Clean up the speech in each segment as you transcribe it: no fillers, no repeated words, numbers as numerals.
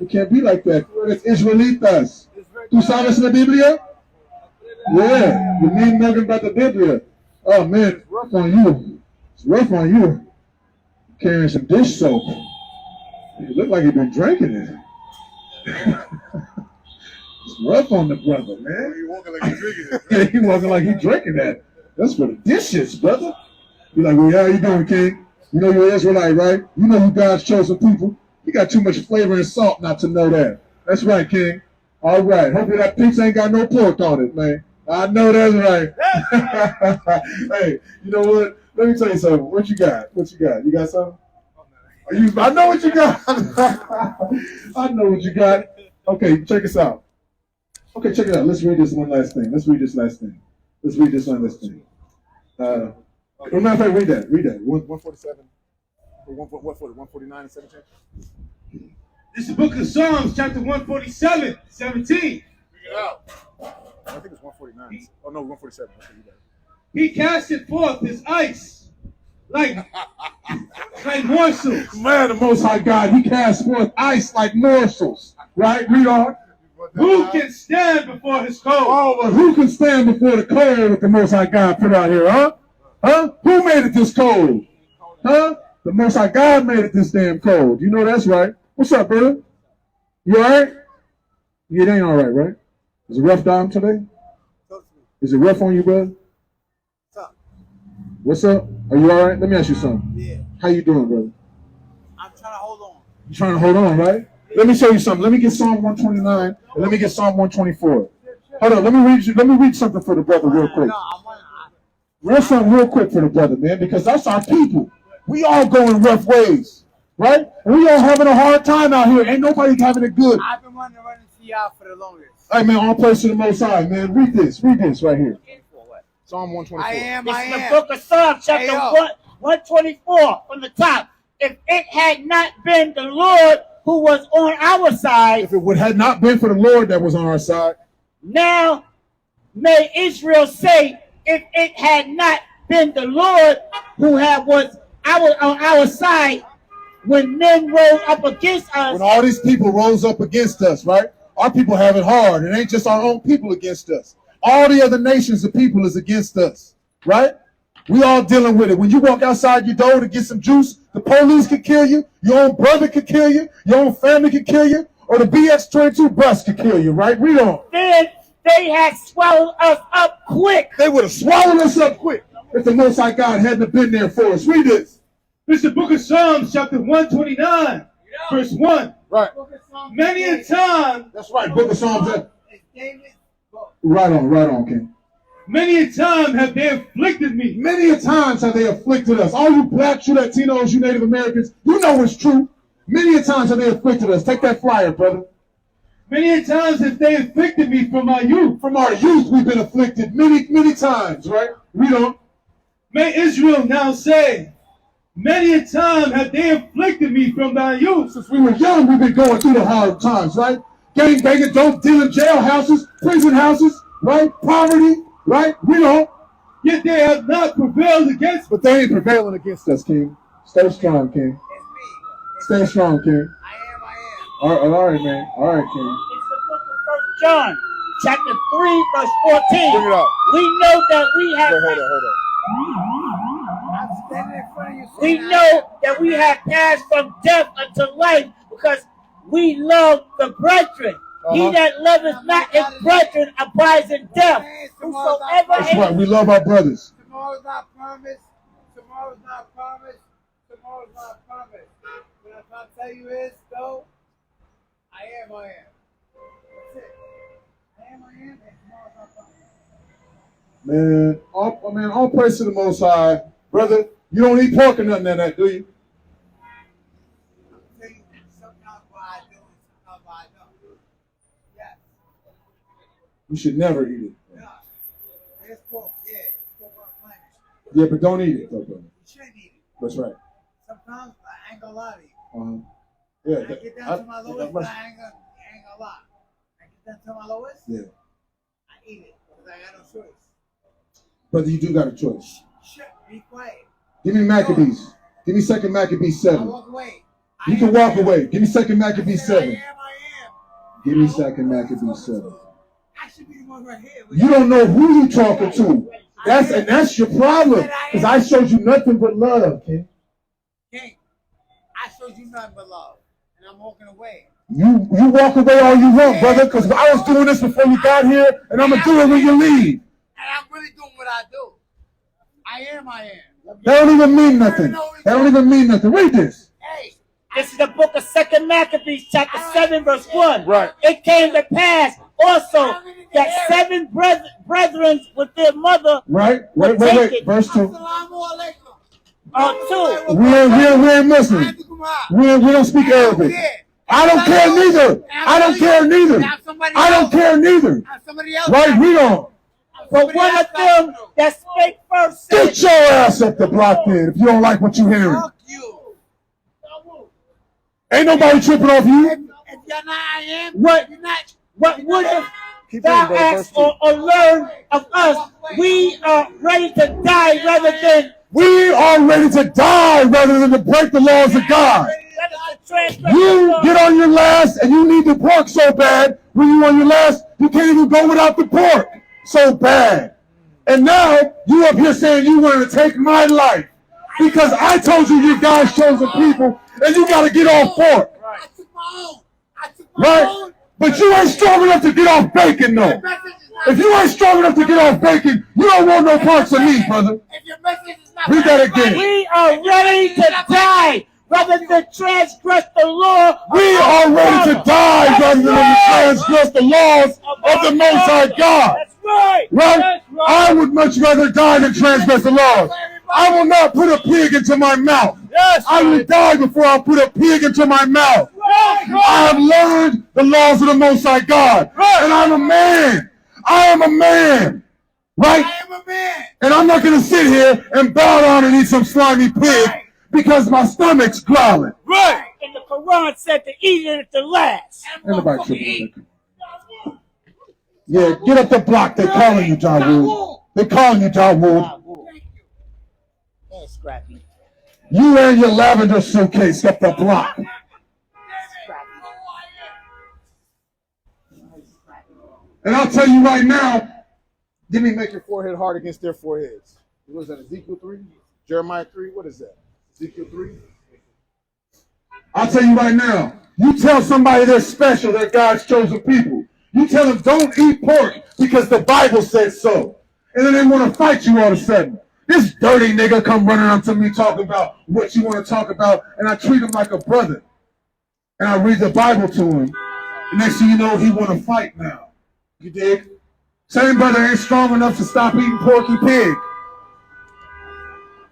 It can't be like that. It's Israelitas. ¿Tú sabes la Biblia? Yeah, you need nothing about the Biblia. Oh man, it's rough on you. It's rough on you. Carrying some dish soap. It look like you've been drinking it. It's rough on the brother, man. He walking like he's drinking it. Yeah, he walking like he's drinking that. That's for the dishes, brother. You're like, well, how you doing, King? You know you're Israelite, right? You know you God's chosen people. You got too much flavor and salt not to know that. That's right, King. All right. Hopefully that pizza ain't got no pork on it, man. I know that's right. Hey, you know what? Let me tell you something. What you got? What you got? You got something? I know what you got. I know what you got. Okay, check us out. Okay, check it out. Let's read this one last thing. Let's read this one last thing. Matter of fact, read that. 147. Or 149 and 17. This is the book of Psalms, chapter 147, 17. Bring it out. I think it's 149. Oh, no, 147. He casted forth his ice like morsels. Man, the Most High God, he cast forth ice like morsels. Right? Read on. Who can stand before his cold? Oh, but who can stand before the cold that the Most High God put out here, huh? Huh? Who made it this cold? Huh? The Most High God made it this damn cold. You know that's right. What's up, brother? You all right? It ain't all right, right? Is it rough down today? Is it rough on you, brother? What's up? What's up? Are you all right? Let me ask you something. Yeah. How you doing, brother? I'm trying to hold on. You trying to hold on, right? Let me show you something. Let me get Psalm 129 and let me get Psalm 124. Hold on. Let me read something for the brother real quick. Read something real quick for the brother, man, because that's our people. We all going rough ways, right? And we all having a hard time out here. Ain't nobody having it good. I've been wanting to run into y'all for the longest. Hey, man, all praise to the Most High, man. Read this right here. Psalm 124. I am. It's the book of Psalms, chapter 124 from the top. If it had not been the Lord who was on our side, If it had not been for the Lord that was on our side, now may Israel say, if it had not been the Lord who was on our side, when men rose up against us. when all these people rose up against us, right? Our people have it hard. It ain't just our own people against us. All the other nations of people is against us, right? We all dealing with it. When you walk outside your door to get some juice, the police could kill you, your own brother could kill you, your own family could kill you, or the BX-22 bus could kill you, right? Read on. Then they had swallowed us up quick. They would have swallowed us up quick if the Most High God hadn't been there for us. Read this. This is the book of Psalms, chapter 129, verse 1. Right. Many a time. That's right. Book of Psalms. It's David's book. Right on, King. Many a time have they afflicted me. Many a times have they afflicted us. All you blacks, you Latinos, you Native Americans, you know it's true. Many a times have they afflicted us. Take that flyer, brother. Many a times have they afflicted me from my youth. From our youth, we've been afflicted many times, right? Read on. May Israel now say, many a time have they afflicted me from thy youth. Since we were young, we've been going through the hard times, right? Gang banging, dope dealing, jailhouses, prison houses, right? Poverty, right? Read on. Yet they have not prevailed against me. But they ain't prevailing against us, King. Stay strong, King. It's me. Stay strong, King. I am. All right, man. All right, King. It's the book of 1 John, chapter 3, verse 14. Bring it out. We know that we have. Wait, hold on. I'm standing in front of you. We know that we have passed from death unto life because we love the brethren. He that loveth not his brethren abides in death. Whosoever That's right. We love our brothers. Tomorrow's not promised. Tomorrow's not promised. Tomorrow's not promised. What I'm trying to tell you is, though, I am. That's it. I am, and tomorrow's not promised. Man, all praise to the Most High. Brother, you don't eat pork or nothing in that, do you? I'm telling you, sometimes what I do and sometimes what I don't. Yes. You should never eat it. No. It's pork. Yeah. It's pork on the planet. Yeah, but don't eat it, though, brother. You shouldn't eat it. That's right. Sometimes I ain't gonna lie to you. Yeah. I get down to my lowest, but I ain't gonna lie. I get down to my lowest. Yeah. I eat it because I got no choice. Brother, you do got a choice. Shut. Be quiet. Give me Maccabees. Give me 2 Maccabees I 7. walk away. You can walk away. Give me 2 Maccabees 7. I am. Give me 2 Maccabees 7. I should be the one right here. You don't know who you talking to. That's your problem. Because I showed you nothing but love, King. King, I showed you nothing but love. And I'm walking away. You walk away all you want, brother, because I was doing this before you got here, and I'm going to do it when you leave. And I'm really doing what I do. I am. That don't even mean nothing. That don't even mean nothing. Read this. Hey, This is the book of 2 Maccabees, chapter 7, verse 1. Right. It came to pass also that 7 brethren with their mother. Right? Wait. Verse 2. assalamu alaikum. 2. We ain't Muslim. We don't speak Arabic. I don't care neither. I don't care neither. Somebody else. Right? Read on. But one of them that spake first said, Get your ass up the block then if you don't like what you're hearing. Fuck you. Ain't nobody tripping off you. If you're not, I am. What? You're not. What wouldest thou ask or learn of us? We are ready to die rather than We are ready to die rather than to break the laws of God. You get on your last and you need the pork so bad. When you on your last, you can't even go without the pork. So bad. And now you up here saying you want to take my life because I told you guys chosen people and you got to get off pork. I took my own. Right? But you ain't strong enough to get off bacon though. If you ain't strong enough to get off bacon, you don't want no parts of me, brother. If your message is not Read that again. we are ready to die rather than transgress the law. We are ready to die rather than to transgress the laws of the Most High God. That's right. Right? That's right. I would much rather die than transgress the laws. I will not put a pig into my mouth. Yes, I will die before I put a pig into my mouth. I have learned the laws of the Most High God. And I'm a man. I am a man. Right? I am a man. And I'm not going to sit here and bow down and eat some slimy pig because my stomach's growling. Right. And the Quran said to eat it at the last. Ain't nobody tripping on that. Yeah, get up the block. They calling you, Dawood. They calling you, Dawood. Yeah, Scrappy. You and your lavender suitcase up the block. And I'll tell you right now, Give me make your forehead hard against their foreheads. What is that, Ezekiel 3? Jeremiah 3? What is that? Ezekiel 3? I'll tell you right now, you tell somebody they're special, they're God's chosen people. You tell them don't eat pork because the Bible says so. And then they want to fight you all of a sudden. This dirty nigga come running up to me talking about what you want to talk about, and I treat him like a brother. And I read the Bible to him. And next thing you know, he want to fight now. You dig? Same brother ain't strong enough to stop eating porky pig.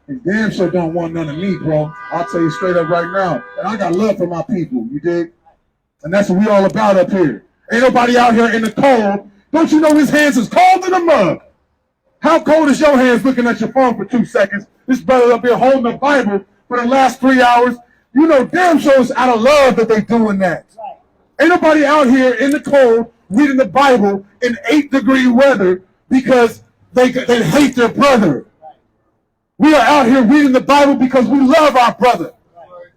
And damn sure don't want none of me, bro. I'll tell you straight up right now. And I got love for my people, you dig? And that's what we all about up here. Ain't nobody out here in the cold. Don't you know his hands is cold in the mug? How cold is your hands looking at your phone for 2 seconds? This brother up here holding the Bible for the last 3 hours. You know damn sure it's out of love that they doing that. Ain't nobody out here in the cold reading the Bible in 8-degree weather because they hate their brother. We are out here reading the Bible because we love our brother.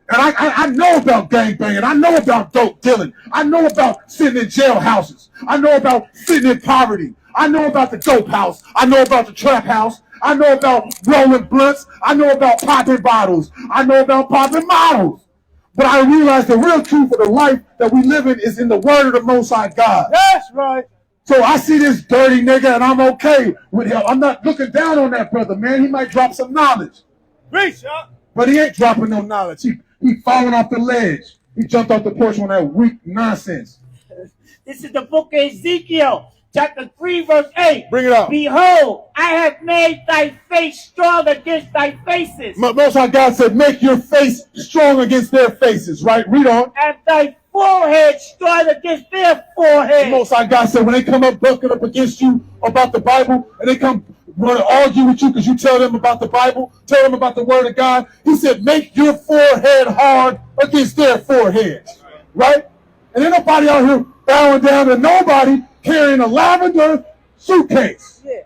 And I know about gangbanging. I know about dope dealing. I know about sitting in jailhouses. I know about sitting in poverty. I know about the dope house. I know about the trap house. I know about rolling blunts. I know about popping bottles. I know about popping models. But I realize the real truth of the life that we live in is in the word of the Most High God. That's right. So I see this dirty nigga and I'm okay with him. I'm not looking down on that brother, man. He might drop some knowledge. Reach up. But he ain't dropping no knowledge. He falling off the ledge. He jumped off the porch on that weak nonsense. This is the book of Ezekiel, chapter 3, verse 8. Bring it out. Behold, I have made thy face strong against thy faces. Most High God said, make your face strong against their faces, right? Read on. And thy forehead strong against their forehead. Most High God said, when they come up bucking up against you about the Bible, and they come want to argue with you because you tell them about the Bible, tell them about the Word of God, he said, make your forehead hard against their foreheads, right? And ain't nobody out here bowing down to nobody carrying a lavender suitcase. Yeah.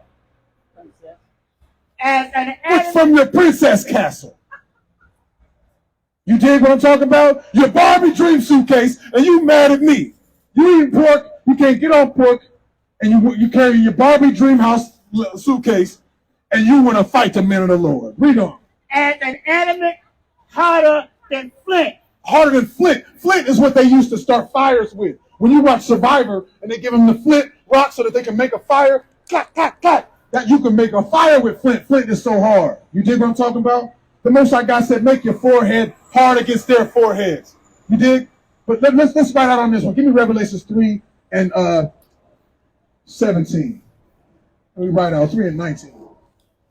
As an It's from your princess castle. You dig what I'm talking about? Your Barbie dream suitcase, and you mad at me. You eat pork, you can't get off pork, and you carry your Barbie dream house suitcase, and you want to fight the men of the Lord. Read on. And an adamant harder than flint. Harder than flint. Flint is what they used to start fires with. When you watch Survivor and they give them the flint rock so that they can make a fire, clack, clack, clack, that you can make a fire with flint. Flint is so hard. You dig what I'm talking about? The Most High God said, make your forehead hard against their foreheads. You dig? But let's write out on this one. Give me Revelations 3 and 17. Let me write out 3 and 19.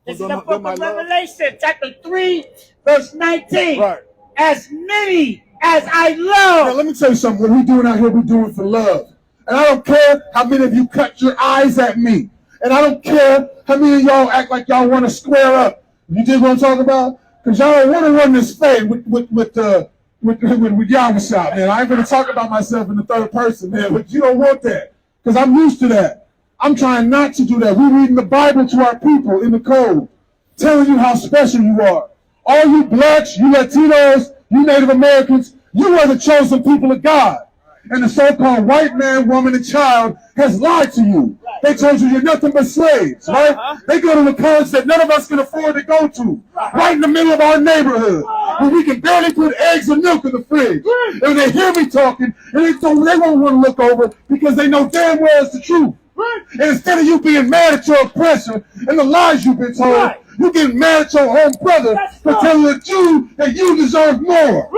This is the book of Revelation, chapter 3, verse 19. Right. As many as I love. Now, let me tell you something. What we're doing out here, we're doing for love. And I don't care how many of you cut your eyes at me. And I don't care how many of y'all act like y'all want to square up. You dig what I'm talking about? Because y'all don't want to run this fade with Yawasap, man. I ain't going to talk about myself in the third person, man. But you don't want that. Because I'm used to that. I'm trying not to do that. We're reading the Bible to our people in the code, telling you how special you are. All you blacks, you Latinos, you Native Americans, you are the chosen people of God. And the so-called white man, woman, and child has lied to you. They told you you're nothing but slaves, right? They go to the college that none of us can afford to go to, right in the middle of our neighborhood, where we can barely put eggs and milk in the fridge. And they hear me talking, and they won't want to look over because they know damn well it's the truth. And instead of you being mad at your oppressor and the lies you've been told, you getting mad at your own brother for telling the Jew that you deserve more.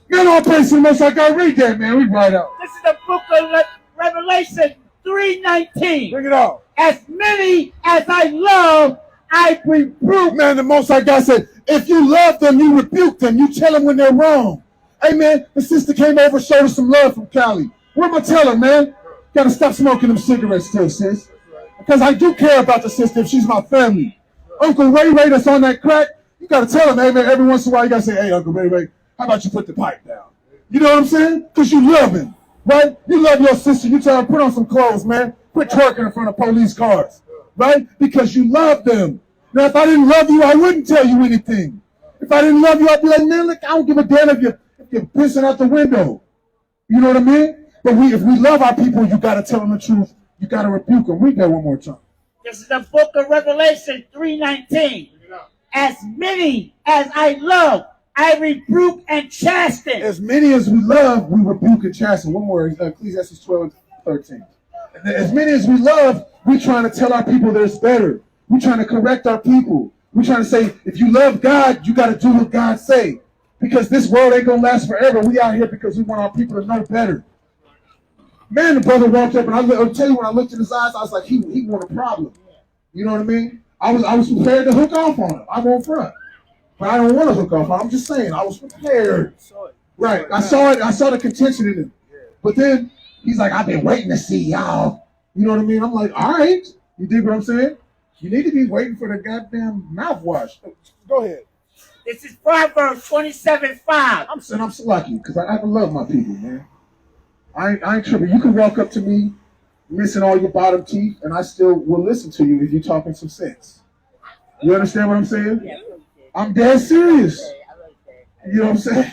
Man, all praise to the Most High God. Read that, man. Read right out. This is the book of Revelation 3:19. Bring it out. As many as I love, I rebuke. Man, the Most High God said, if you love them, you rebuke them. You tell them when they're wrong. Hey, man, the sister came over, showed us some love from Cali. What am I telling, man? Gotta stop smoking them cigarettes still, sis. Because I do care about the sister if she's my family. Uncle Ray Ray that's on that crack, you gotta tell him, hey, man, every once in a while you gotta say, hey, Uncle Ray Ray, how about you put the pipe down? You know what I'm saying? Because you love him, right? You love your sister. You tell her, put on some clothes, man. Quit twerking in front of police cars, right? Because you love them. Now, if I didn't love you, I wouldn't tell you anything. If I didn't love you, I'd be like, man, look, I don't give a damn if you're pissing out the window. You know what I mean? But if we love our people, you got to tell them the truth. You got to rebuke them. Read that one more time. This is the book of Revelation 3:19. As many as I love, I rebuke and chasten. As many as we love, we rebuke and chasten. One more, Ecclesiastes 12:13. As many as we love, we're trying to tell our people there's better. We're trying to correct our people. We're trying to say, if you love God, you got to do what God say. Because this world ain't going to last forever. We out here because we want our people to know better. Man, the brother walked up, and I'll tell you, when I looked in his eyes, I was like, he want a problem. You know what I mean? I was prepared to hook off on him. I won't front. But I don't want to hook off on him. I'm just saying, I was prepared. Right. I saw it. I saw the contention in him. But then he's like, I've been waiting to see y'all. You know what I mean? I'm like, all right. You dig what I'm saying? You need to be waiting for the goddamn mouthwash. Go ahead. This is Proverbs 27:5. I'm saying I'm so lucky because I love my people, man. I ain't tripping. You can walk up to me missing all your bottom teeth, and I still will listen to you if you're talking some sense. You understand what I'm saying? Yeah. I'm dead serious. You know what I'm saying?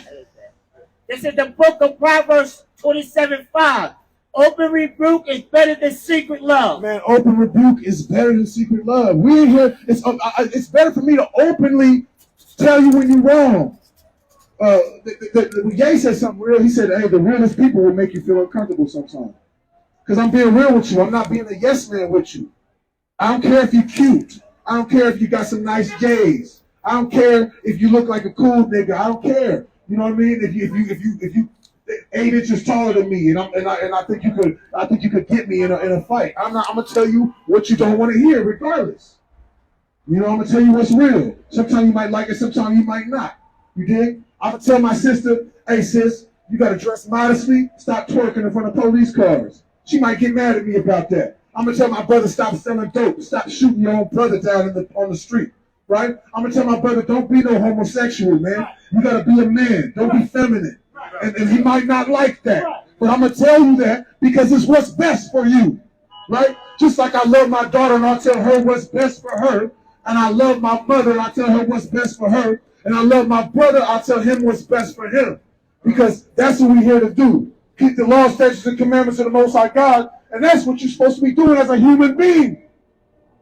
This is the book of Proverbs 27:5. Open rebuke is better than secret love. Man, open rebuke is better than secret love. We in here, it's better for me to openly tell you when you're wrong. Ye said something real. He said, hey, the realest people will make you feel uncomfortable sometimes. Because I'm being real with you. I'm not being a yes man with you. I don't care if you're cute. I don't care if you got some nice J's. I don't care if you look like a cool nigga. I don't care. You know what I mean? If you 8 inches taller than me, and I think you could get me in a fight. I'm gonna tell you what you don't want to hear, regardless. You know, I'm gonna tell you what's real. Sometimes you might like it, sometimes you might not. You dig? I'm gonna tell my sister, hey sis, you gotta dress modestly. Stop twerking in front of police cars. She might get mad at me about that. I'm gonna tell my brother, stop selling dope. Stop shooting your own brother down on the street. Right? I'm gonna tell my brother, don't be no homosexual, man. You gotta be a man. Don't be feminine. And he might not like that. But I'm gonna tell you that because it's what's best for you. Right? Just like I love my daughter and I'll tell her what's best for her. And I love my mother and I tell her what's best for her. and I love my brother, I tell him what's best for him. Because that's what we're here to do. Keep the law, statutes, and commandments of the Most High God, and that's what you're supposed to be doing as a human being.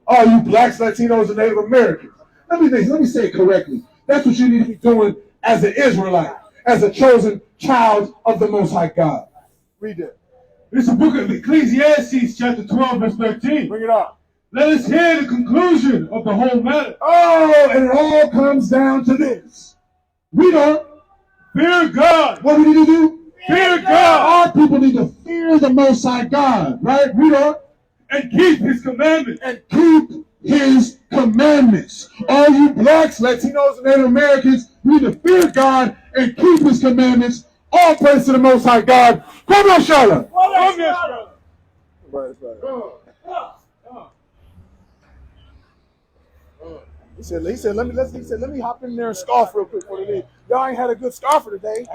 All you blacks, Latinos, and Native Americans. Let me say it correctly. That's what you need to be doing as an Israelite, as a chosen child of the Most High God. Read it. It's the book of Ecclesiastes, chapter 12, verse 13. Bring it up. Let us hear the conclusion of the whole matter. Oh, and it all comes down to this. We don't Fear God. What do we need to do? Fear God. Our people need to fear the Most High God, right? We don't. And keep his commandments. And keep his commandments. All you blacks, Latinos, and Native Americans need to fear God and keep his commandments. All praise to the Most High God. Come on, Charlotte. Come here, brother. Right. He said, let me hop in there and scoff real quick before they leave. Y'all ain't had a good scoffer today.